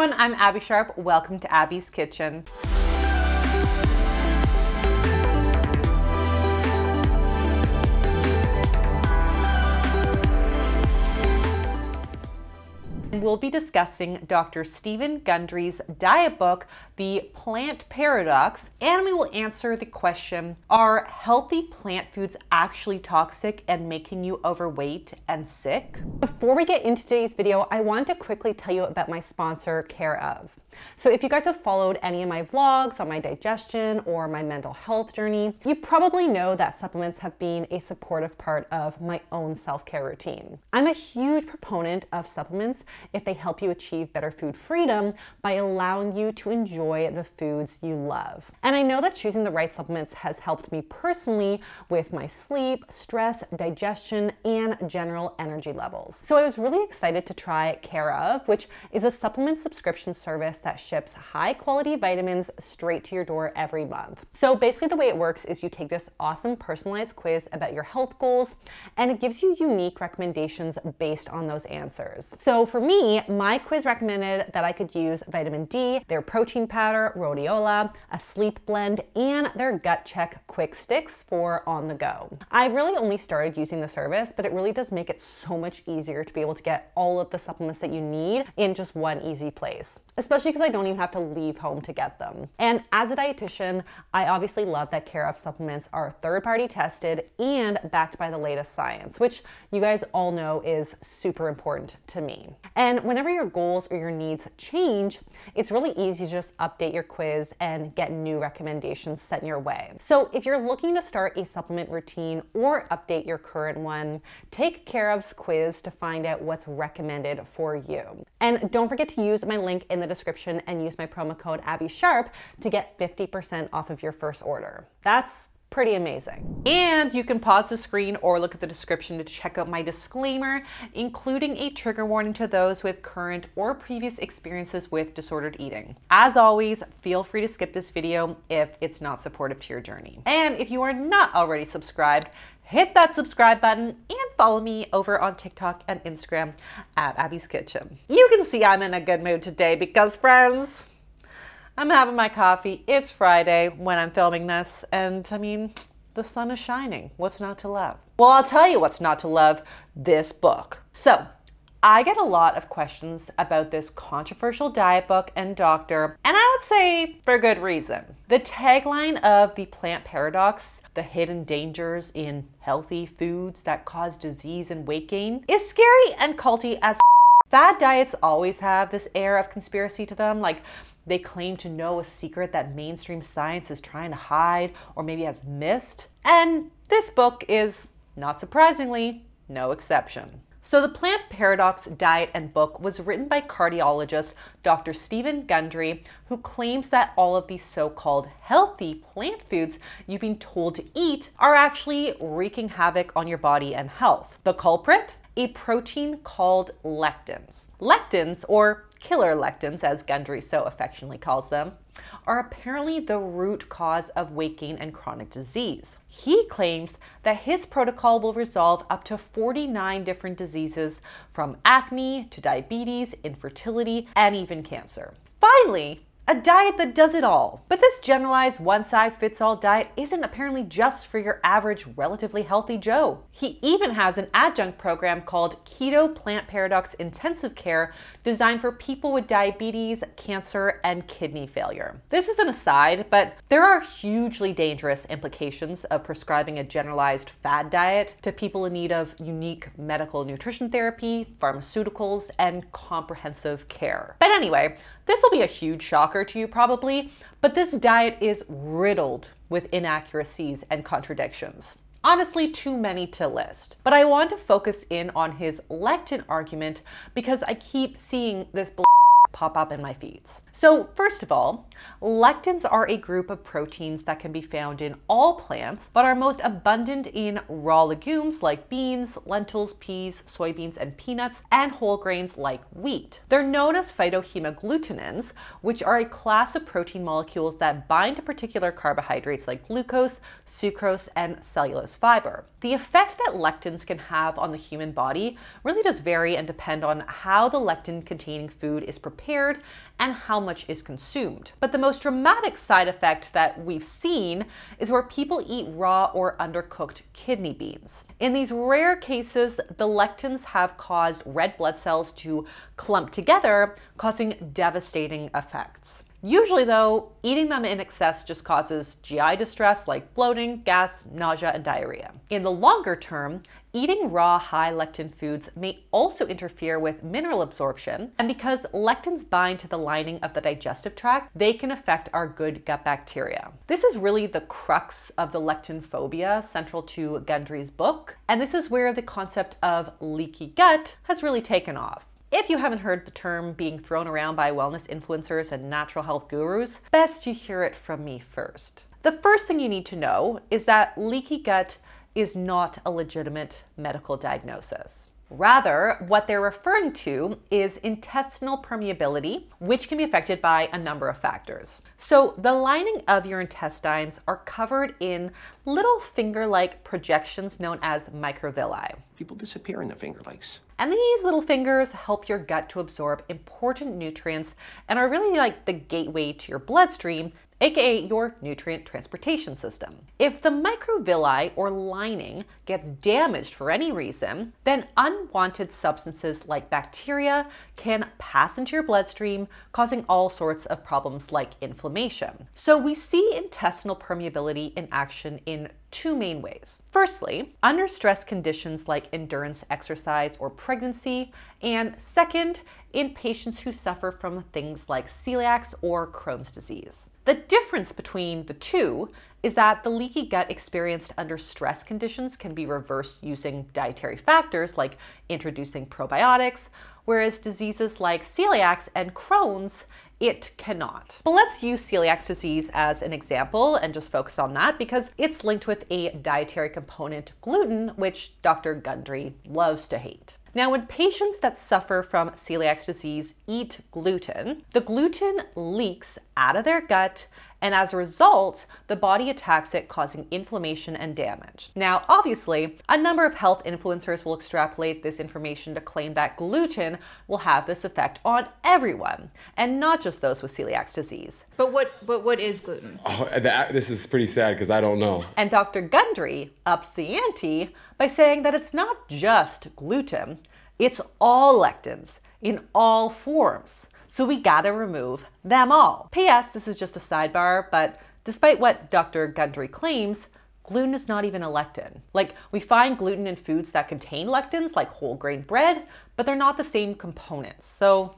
everyone, I'm Abbey Sharp. Welcome to Abby's Kitchen. We'll be discussing Dr. Stephan Gundry's diet book, The Plant Paradox, and we will answer the question, are healthy plant foods actually toxic and making you overweight and sick? Before we get into today's video, I want to quickly tell you about my sponsor, Care Of. So if you guys have followed any of my vlogs on my digestion or my mental health journey, you probably know that supplements have been a supportive part of my own self-care routine. I'm a huge proponent of supplements if they help you achieve better food freedom by allowing you to enjoy the foods you love. And I know that choosing the right supplements has helped me personally with my sleep, stress, digestion, and general energy levels. So I was really excited to try Care Of, which is a supplement subscription service that ships high quality vitamins straight to your door every month. So basically the way it works is you take this awesome personalized quiz about your health goals, and it gives you unique recommendations based on those answers. So for me, my quiz recommended that I could use vitamin D, their protein powder, rhodiola, a sleep blend, and their gut check quick sticks for on the go. I really only started using the service, but it really does make it so much easier to be able to get all of the supplements that you need in just one easy place, especially because I don't even have to leave home to get them. And as a dietitian, I obviously love that Care Of supplements are third-party tested and backed by the latest science, which you guys all know is super important to me. And whenever your goals or your needs change, it's really easy to just update your quiz and get new recommendations sent your way. So if you're looking to start a supplement routine or update your current one, take Care Of's quiz to find out what's recommended for you. And don't forget to use my link in the description and use my promo code Abbey Sharp to get 50% off of your first order. That's pretty amazing. And you can pause the screen or look at the description to check out my disclaimer, including a trigger warning to those with current or previous experiences with disordered eating. As always, feel free to skip this video if it's not supportive to your journey. And if you are not already subscribed, hit that subscribe button and follow me over on TikTok and Instagram at Abby's Kitchen. You can see I'm in a good mood today because, friends, I'm having my coffee. It's Friday when I'm filming this, and I mean, the sun is shining. What's not to love? Well, I'll tell you what's not to love: this book. So, I get a lot of questions about this controversial diet book and doctor, and I would say for good reason. The tagline of The Plant Paradox, the hidden dangers in healthy foods that cause disease and weight gain, is scary and culty as fad diets always have this air of conspiracy to them, like they claim to know a secret that mainstream science is trying to hide or maybe has missed. And this book is, not surprisingly, no exception. So The Plant Paradox diet and book was written by cardiologist Dr. Stephan Gundry, who claims that all of these so-called healthy plant foods you've been told to eat are actually wreaking havoc on your body and health. The culprit? A protein called lectins. Lectins, or killer lectins as Gundry so affectionately calls them, are apparently the root cause of weight gain and chronic disease. He claims that his protocol will resolve up to 49 different diseases, from acne to diabetes, infertility, and even cancer. Finally, a diet that does it all. But this generalized one-size-fits-all diet isn't apparently just for your average, relatively healthy Joe. He even has an adjunct program called Keto Plant Paradox Intensive Care, designed for people with diabetes, cancer, and kidney failure. This is an aside, but there are hugely dangerous implications of prescribing a generalized fad diet to people in need of unique medical nutrition therapy, pharmaceuticals, and comprehensive care. But anyway, this will be a huge shocker to you probably, but this diet is riddled with inaccuracies and contradictions. Honestly, too many to list. But I want to focus in on his lectin argument because I keep seeing this pop up in my feeds. So first of all, lectins are a group of proteins that can be found in all plants, but are most abundant in raw legumes like beans, lentils, peas, soybeans, and peanuts, and whole grains like wheat. They're known as phytohemagglutinin, which are a class of protein molecules that bind to particular carbohydrates like glucose, sucrose, and cellulose fiber. The effect that lectins can have on the human body really does vary and depend on how the lectin-containing food is prepared and how much is consumed. But the most dramatic side effect that we've seen is where people eat raw or undercooked kidney beans. In these rare cases, the lectins have caused red blood cells to clump together, causing devastating effects. Usually though, eating them in excess just causes GI distress like bloating, gas, nausea, and diarrhea. In the longer term, eating raw high lectin foods may also interfere with mineral absorption, and because lectins bind to the lining of the digestive tract, they can affect our good gut bacteria. This is really the crux of the lectin phobia central to Gundry's book, and this is where the concept of leaky gut has really taken off. If you haven't heard the term being thrown around by wellness influencers and natural health gurus, best you hear it from me first. The first thing you need to know is that leaky gut is not a legitimate medical diagnosis. Rather, what they're referring to is intestinal permeability, which can be affected by a number of factors. So the lining of your intestines are covered in little finger-like projections known as microvilli. People disappear in the Finger Lakes. And these little fingers help your gut to absorb important nutrients and are really like the gateway to your bloodstream, aka your nutrient transportation system. If the microvilli or lining gets damaged for any reason, then unwanted substances like bacteria can pass into your bloodstream, causing all sorts of problems like inflammation. So we see intestinal permeability in action in two main ways. Firstly, under stress conditions like endurance exercise or pregnancy, and second, in patients who suffer from things like celiac or Crohn's disease. The difference between the two is that the leaky gut experienced under stress conditions can be reversed using dietary factors like introducing probiotics, whereas diseases like celiac and Crohn's, it cannot. But let's use celiac disease as an example and just focus on that because it's linked with a dietary component, gluten, which Dr. Gundry loves to hate. Now, when patients that suffer from celiac disease eat gluten, the gluten leaks out of their gut, and as a result, the body attacks it, causing inflammation and damage. Now, obviously, a number of health influencers will extrapolate this information to claim that gluten will have this effect on everyone, and not just those with celiac disease. But what is gluten? Oh, this is pretty sad because I don't know. And Dr. Gundry ups the ante by saying that it's not just gluten, it's all lectins in all forms. So we gotta remove them all. P.S. This is just a sidebar, but despite what Dr. Gundry claims, gluten is not even a lectin. Like, we find gluten in foods that contain lectins, like whole grain bread, but they're not the same components. So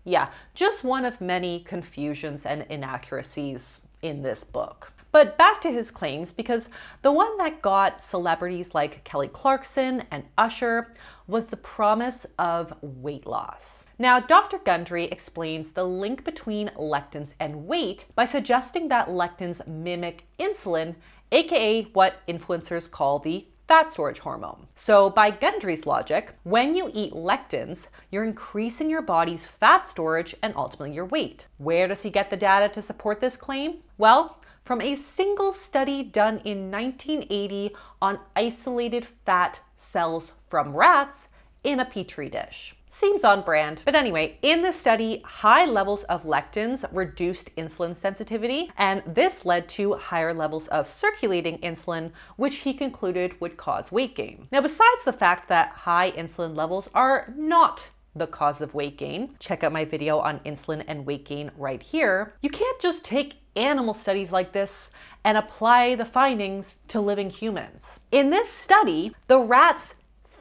yeah, just one of many confusions and inaccuracies in this book. But back to his claims, because the one that got celebrities like Kelly Clarkson and Usher was the promise of weight loss. Now, Dr. Gundry explains the link between lectins and weight by suggesting that lectins mimic insulin, aka what influencers call the fat storage hormone. So by Gundry's logic, when you eat lectins, you're increasing your body's fat storage and ultimately your weight. Where does he get the data to support this claim? Well, from a single study done in 1980 on isolated fat cells from rats in a petri dish. Seems on brand. But anyway, in this study, high levels of lectins reduced insulin sensitivity, and this led to higher levels of circulating insulin, which he concluded would cause weight gain. Now, besides the fact that high insulin levels are not the cause of weight gain, check out my video on insulin and weight gain right here, you can't just take animal studies like this and apply the findings to living humans. In this study, the rats'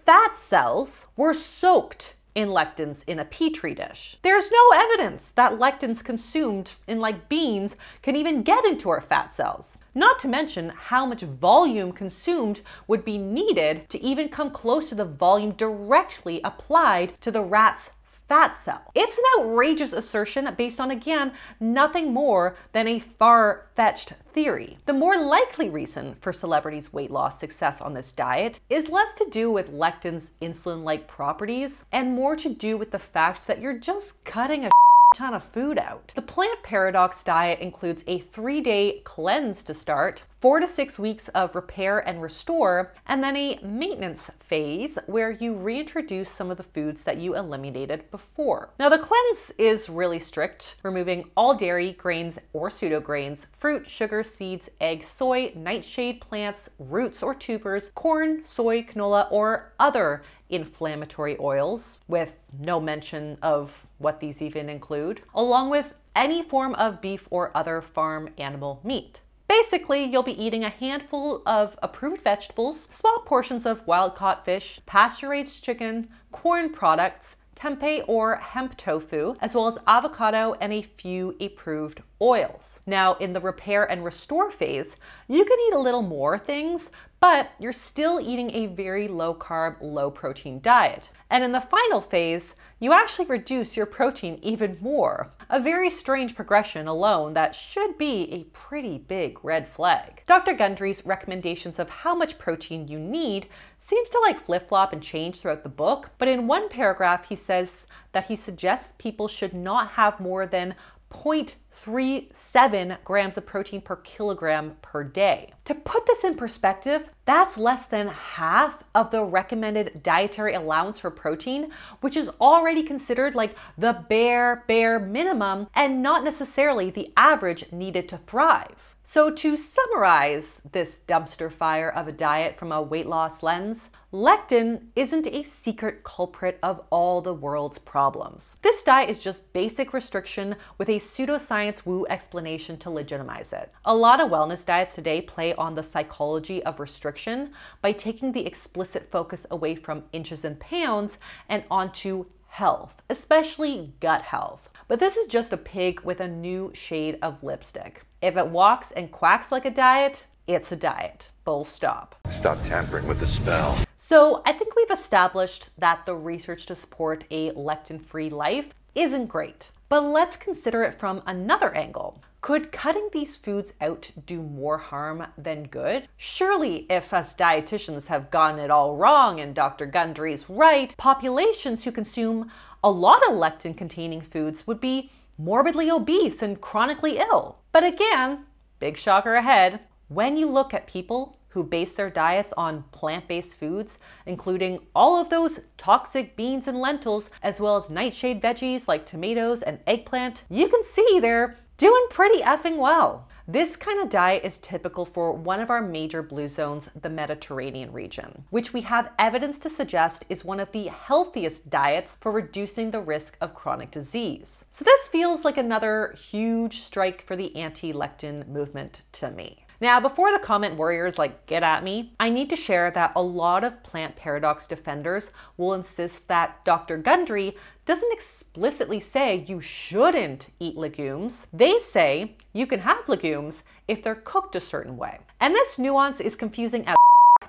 fat cells were soaked in lectins in a petri dish. There's no evidence that lectins consumed in like beans can even get into our fat cells. Not to mention how much volume consumed would be needed to even come close to the volume directly applied to the rat's fat cell. It's an outrageous assertion based on, again, nothing more than a far-fetched theory. The more likely reason for celebrities' weight loss success on this diet is less to do with lectin's insulin-like properties and more to do with the fact that you're just cutting a ton of food out. The plant paradox diet includes a 3-day cleanse to start, 4 to 6 weeks of repair and restore, and then a maintenance phase where you reintroduce some of the foods that you eliminated before. Now the cleanse is really strict, removing all dairy, grains or pseudograins, fruit, sugar, seeds, eggs, soy, nightshade plants, roots or tubers, corn, soy, canola, or other inflammatory oils, with no mention of what these even include, along with any form of beef or other farm animal meat. Basically, you'll be eating a handful of approved vegetables, small portions of wild-caught fish, pasture-raised chicken, corn products, tempeh or hemp tofu, as well as avocado and a few approved oils. Now, in the repair and restore phase, you can eat a little more things, but you're still eating a very low-carb, low-protein diet. And in the final phase, you actually reduce your protein even more. A very strange progression alone that should be a pretty big red flag. Dr. Gundry's recommendations of how much protein you need seems to flip-flop and change throughout the book, but in one paragraph he says that he suggests people should not have more than 0.37 grams of protein per kilogram per day. To put this in perspective, that's less than half of the recommended dietary allowance for protein, which is already considered like the bare minimum and not necessarily the average needed to thrive. So to summarize this dumpster fire of a diet from a weight loss lens, lectin isn't a secret culprit of all the world's problems. This diet is just basic restriction with a pseudoscience woo explanation to legitimize it. A lot of wellness diets today play on the psychology of restriction by taking the explicit focus away from inches and pounds and onto health, especially gut health. But this is just a pig with a new shade of lipstick. If it walks and quacks like a diet, it's a diet. Full stop. Stop tampering with the spell. So I think we've established that the research to support a lectin-free life isn't great. But let's consider it from another angle. Could cutting these foods out do more harm than good? Surely, if us dietitians have gotten it all wrong and Dr. Gundry's right, populations who consume a lot of lectin-containing foods would be morbidly obese and chronically ill. But again, big shocker ahead, when you look at people who base their diets on plant-based foods, including all of those toxic beans and lentils, as well as nightshade veggies like tomatoes and eggplant, you can see they're doing pretty effing well. This kind of diet is typical for one of our major blue zones, the Mediterranean region, which we have evidence to suggest is one of the healthiest diets for reducing the risk of chronic disease. So this feels like another huge strike for the anti-lectin movement to me. Now, before the comment warriors get at me, I need to share that a lot of plant paradox defenders will insist that Dr. Gundry doesn't explicitly say you shouldn't eat legumes. They say you can have legumes if they're cooked a certain way. And this nuance is confusing as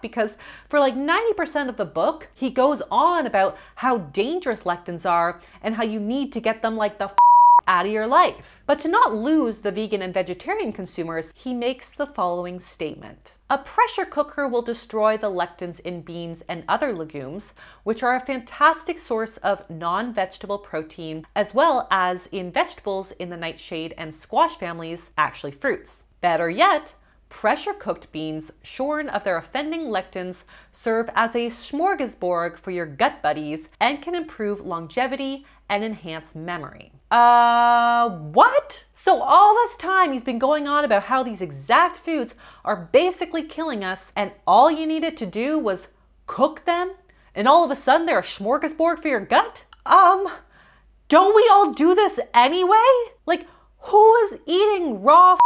because for 90% of the book, he goes on about how dangerous lectins are and how you need to get them the out of your life. But to not lose the vegan and vegetarian consumers, he makes the following statement. A pressure cooker will destroy the lectins in beans and other legumes, which are a fantastic source of non-vegetable protein, as well as in vegetables in the nightshade and squash families, actually fruits. Better yet, pressure-cooked beans shorn of their offending lectins serve as a smorgasbord for your gut buddies and can improve longevity and enhance memory. What? So all this time he's been going on about how these exact foods are basically killing us and all you needed to do was cook them and all of a sudden they're a smorgasbord for your gut? Don't we all do this anyway? Who is eating raw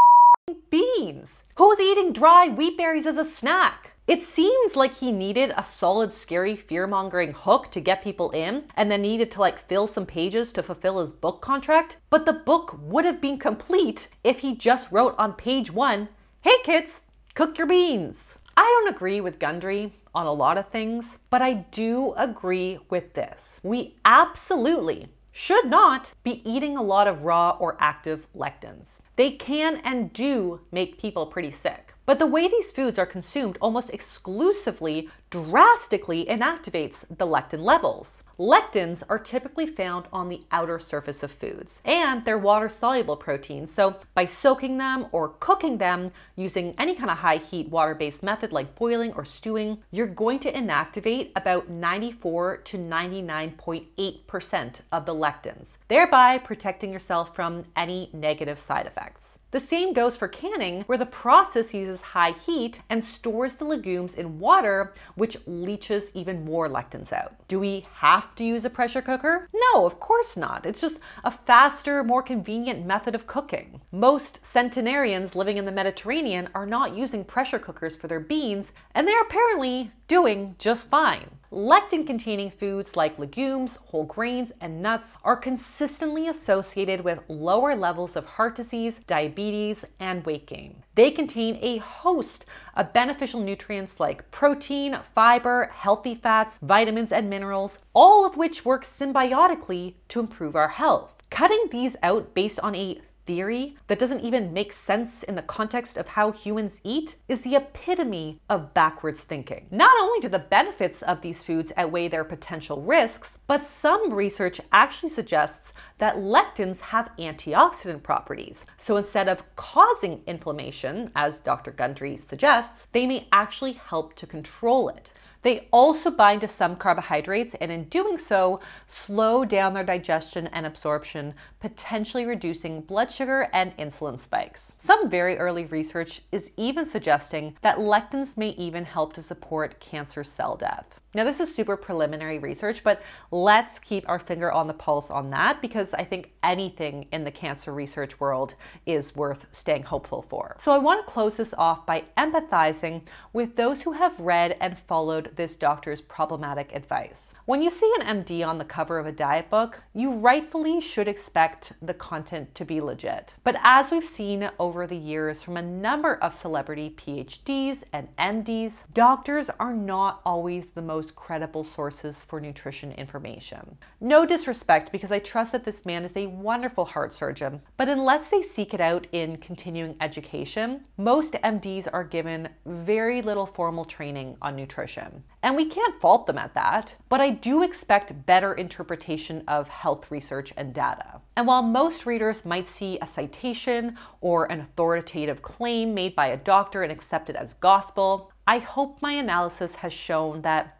beans? Who's eating dry wheat berries as a snack? It seems like he needed a solid, scary, fear-mongering hook to get people in, and then needed to fill some pages to fulfill his book contract. But the book would have been complete if he just wrote on page 1, "Hey kids, cook your beans." I don't agree with Gundry on a lot of things, but I do agree with this. We absolutely should not be eating a lot of raw or active lectins. They can and do make people pretty sick. But the way these foods are consumed almost exclusively drastically inactivates the lectin levels. Lectins are typically found on the outer surface of foods, and they're water-soluble proteins, so by soaking them or cooking them using any kind of high-heat water-based method like boiling or stewing, you're going to inactivate about 94 to 99.8% of the lectins, thereby protecting yourself from any negative side effects. The same goes for canning, where the process uses high heat and stores the legumes in water, which leaches even more lectins out. Do we have to use a pressure cooker? No, of course not. It's just a faster, more convenient method of cooking. Most centenarians living in the Mediterranean are not using pressure cookers for their beans, and they're apparently doing just fine. Lectin-containing foods like legumes, whole grains, and nuts are consistently associated with lower levels of heart disease, diabetes, and weight gain. They contain a host of beneficial nutrients like protein, fiber, healthy fats, vitamins, and minerals, all of which work symbiotically to improve our health. Cutting these out based on a theory that doesn't even make sense in the context of how humans eat is the epitome of backwards thinking. Not only do the benefits of these foods outweigh their potential risks, but some research actually suggests that lectins have antioxidant properties. So instead of causing inflammation, as Dr. Gundry suggests, they may actually help to control it. They also bind to some carbohydrates, and in doing so, slow down their digestion and absorption, potentially reducing blood sugar and insulin spikes. Some very early research is even suggesting that lectins may even help to support cancer cell death. Now, this is super preliminary research, but let's keep our finger on the pulse on that, because I think anything in the cancer research world is worth staying hopeful for. So I want to close this off by empathizing with those who have read and followed this doctor's problematic advice. When you see an MD on the cover of a diet book, you rightfully should expect the content to be legit. But as we've seen over the years from a number of celebrity PhDs and MDs, doctors are not always the most credible sources for nutrition information. No disrespect, because I trust that this man is a wonderful heart surgeon, but unless they seek it out in continuing education, most MDs are given very little formal training on nutrition. And we can't fault them at that, but I do expect better interpretation of health research and data. And while most readers might see a citation or an authoritative claim made by a doctor and accept it as gospel, I hope my analysis has shown that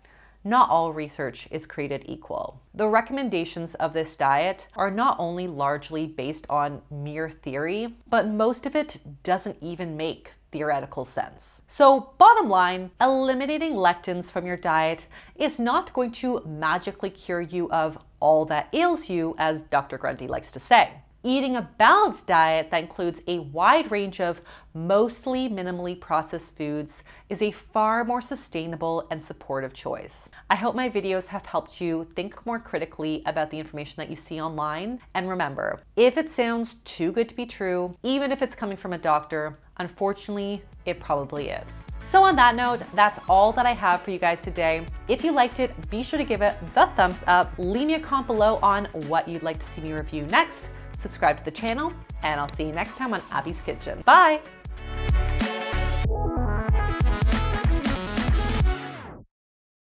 not all research is created equal. The recommendations of this diet are not only largely based on mere theory, but most of it doesn't even make theoretical sense. So bottom line, eliminating lectins from your diet is not going to magically cure you of all that ails you, as Dr. Grundy likes to say. Eating a balanced diet that includes a wide range of mostly minimally processed foods is a far more sustainable and supportive choice. I hope my videos have helped you think more critically about the information that you see online. And remember, if it sounds too good to be true, even if it's coming from a doctor, unfortunately, it probably is. So on that note, that's all that I have for you guys today. If you liked it, be sure to give it the thumbs up. Leave me a comment below on what you'd like to see me review next. Subscribe to the channel, and I'll see you next time on Abby's Kitchen. Bye!